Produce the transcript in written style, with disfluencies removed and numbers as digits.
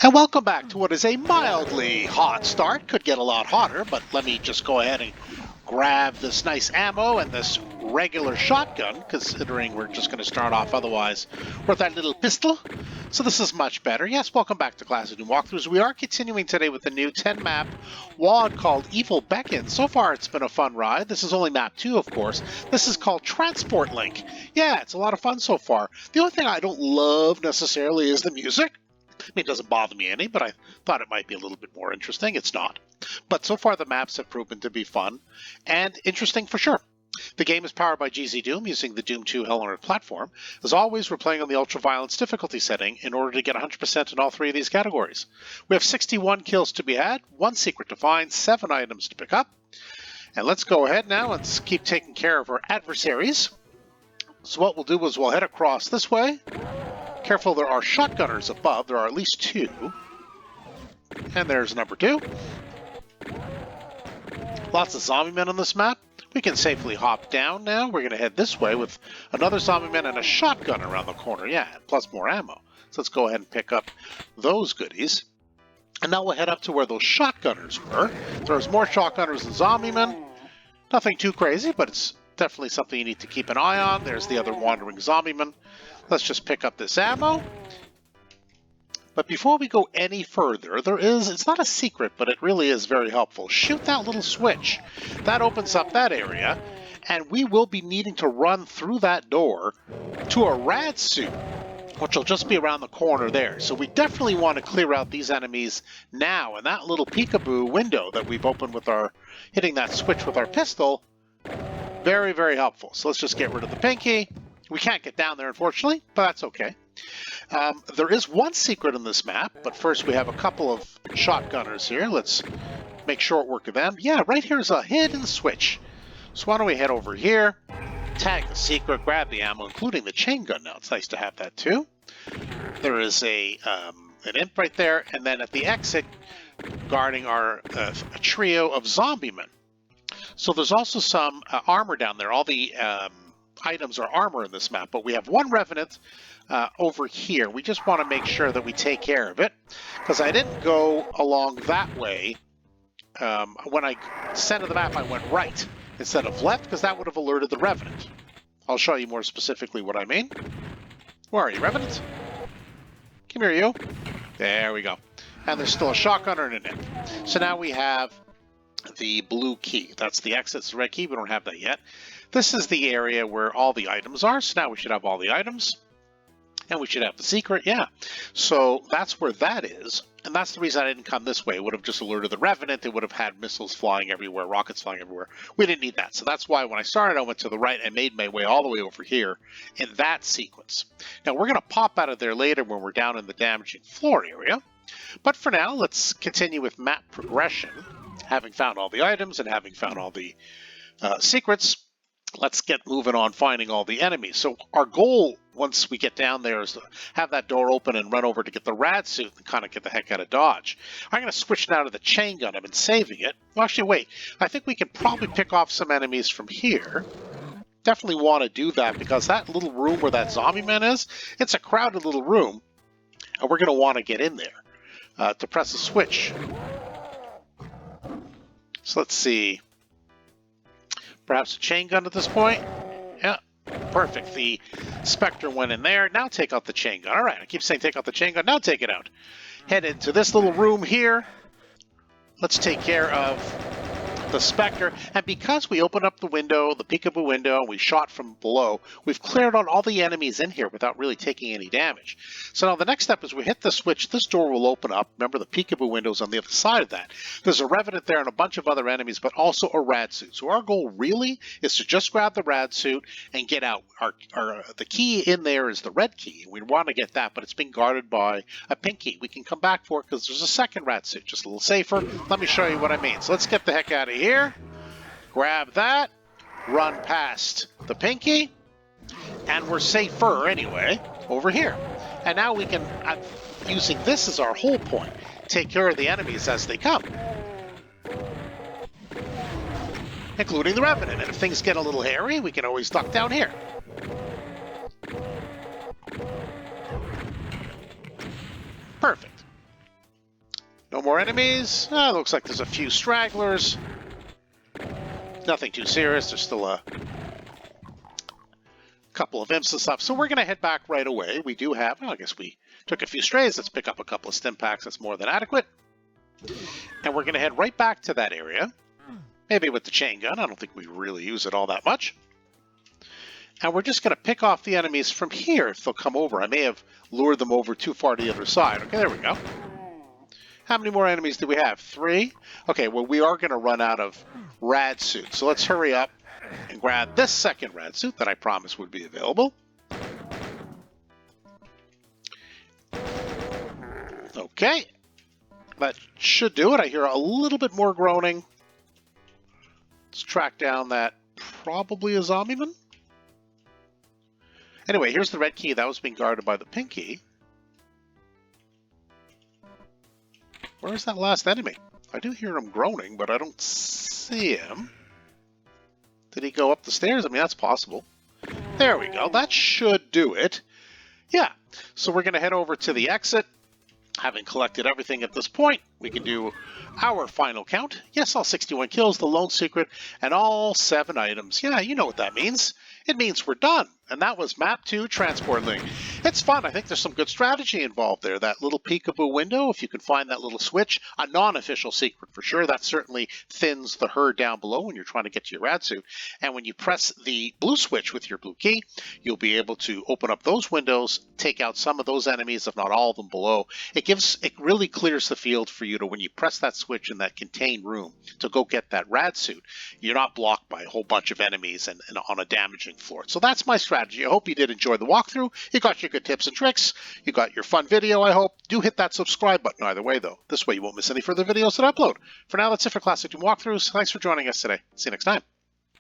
And welcome back to what is a mildly hot start. Could get a lot hotter, but let me just go ahead and grab this nice ammo and this regular shotgun, considering we're just going to start off otherwise with that little pistol. So this is much better. Yes, welcome back to GZDoom Walkthroughs. We are continuing today with the new 10-map WAD called Evil Beckons. So far, it's been a fun ride. This is only map 2, of course. This is called Transport Link. Yeah, it's a lot of fun so far. The only thing I don't love necessarily is the music. I mean, it doesn't bother me any, but I thought it might be a little bit more interesting. It's not. But so far, the maps have proven to be fun and interesting for sure. The game is powered by GZDoom using the Doom 2 Hell on Earth platform. As always, we're playing on the ultra-violence difficulty setting in order to get 100% in all 3 of these categories. We have 61 kills to be had, 1 secret to find, 7 items to pick up. And let's go ahead now and keep taking care of our adversaries. So what we'll do is we'll head across this way. Careful, there are shotgunners above. There are at least 2. And there's number 2. Lots of zombie men on this map. We can safely hop down now. We're going to head this way with another zombie man and a shotgun around the corner. Yeah, plus more ammo. So let's go ahead and pick up those goodies. And now we'll head up to where those shotgunners were. There's more shotgunners than zombie men. Nothing too crazy, but it's definitely something you need to keep an eye on. There's the other wandering zombie man. Let's just pick up this ammo. But before we go any further, it's not a secret, but it really is very helpful. Shoot that little switch. That opens up that area, and we will be needing to run through that door to a rad suit, which will just be around the corner there. So we definitely want to clear out these enemies now, and that little peekaboo window that we've opened with hitting that switch with our pistol, very, very helpful. So let's just get rid of the pinky. We can't get down there, unfortunately, but that's okay. There is one secret in this map, but first we have a couple of shotgunners here. Let's make short work of them. Yeah, right here is a hidden switch. So why don't we head over here, tag the secret, grab the ammo, including the chain gun now. It's nice to have that too. There is an imp right there, and then at the exit, guarding a trio of zombie men. So there's also some armor down there. All the items are armor in this map, but we have one revenant over here. We just want to make sure that we take care of it, because I didn't go along that way. When I centered the map, I went right instead of left, because that would have alerted the revenant. I'll show you more specifically what I mean. Where are you, revenant? Come here, you. There we go. And there's still a shotgunner and an imp. So now we have the blue key. That's the exit. It's the red key. We don't have that yet. This is the area where all the items are. So now we should have all the items. And we should have the secret. Yeah. So that's where that is. And that's the reason I didn't come this way. It would have just alerted the revenant. It would have had missiles flying everywhere, rockets flying everywhere. We didn't need that. So that's why when I started, I went to the right and made my way all the way over here in that sequence. Now we're going to pop out of there later when we're down in the damaging floor area. But for now, let's continue with map progression. Having found all the items and having found all the secrets, let's get moving on finding all the enemies. So our goal, once we get down there, is to have that door open and run over to get the rad suit and kind of get the heck out of Dodge. I'm going to switch now to the chain gun. I've been saving it. Well, actually, wait. I think we can probably pick off some enemies from here. Definitely want to do that, because that little room where that zombie man is, it's a crowded little room, and we're going to want to get in there to press a switch. So let's see. Perhaps a chain gun at this point? Yeah, perfect. The Spectre went in there. Now take out the chain gun. All right, I keep saying take out the chain gun. Now take it out. Head into this little room here. Let's take care of the Spectre. And because we opened up the window, the peekaboo window, and we shot from below, we've cleared out all the enemies in here without really taking any damage. So now the next step is we hit the switch. This door will open up. Remember, the peekaboo window's on the other side of that. There's a revenant there and a bunch of other enemies, but also a rad suit. So our goal really is to just grab the rad suit and get out. The key in there is the red key. We want to get that, but it's being guarded by a pink key. We can come back for it because there's a second rad suit, just a little safer. Let me show you what I mean. So let's get the heck out of here. Grab that, run past the pinky, and we're safer anyway over here. And now we can, using this as our whole point, take care of the enemies as they come, including the revenant. And if things get a little hairy, we can always duck down here. Perfect. No more enemies. Looks like there's a few stragglers. Nothing too serious. There's still a couple of imps and stuff. So we're going to head back right away. We do have, I guess we took a few strays. Let's pick up a couple of stim packs. That's more than adequate. And we're going to head right back to that area. Maybe with the chain gun. I don't think we really use it all that much. And we're just going to pick off the enemies from here if they'll come over. I may have lured them over too far to the other side. Okay, there we go. How many more enemies do we have? 3? Okay, well, we are going to run out of rad suits. So let's hurry up and grab this second rad suit that I promised would be available. Okay. That should do it. I hear a little bit more groaning. Let's track down that probably a zombie man. Anyway, here's the red key. That was being guarded by the pink key. Where's that last enemy? I do hear him groaning, but I don't see him. Did he go up the stairs? I mean, that's possible. There we go. That should do it. Yeah. So we're going to head over to the exit. Having collected everything at this point, we can do our final count. Yes, all 61 kills, the lone secret, and all 7 items. Yeah, you know what that means. It means we're done. And that was Map 2 Transport Link. It's fun. I think there's some good strategy involved there. That little peekaboo window, if you can find that little switch, a non-official secret for sure. That certainly thins the herd down below when you're trying to get to your rad suit. And when you press the blue switch with your blue key, you'll be able to open up those windows, take out some of those enemies, if not all of them below. It really clears the field for you to, when you press that switch in that contained room to go get that rad suit, you're not blocked by a whole bunch of enemies and on a damaging floor. So that's my strategy. I hope you did enjoy the walkthrough. You got your good tips and tricks. You got your fun video, I hope. Do hit that subscribe button either way, though. This way you won't miss any further videos that I upload. For now, that's it for Classic Doom Walkthroughs. Thanks for joining us today. See you next time.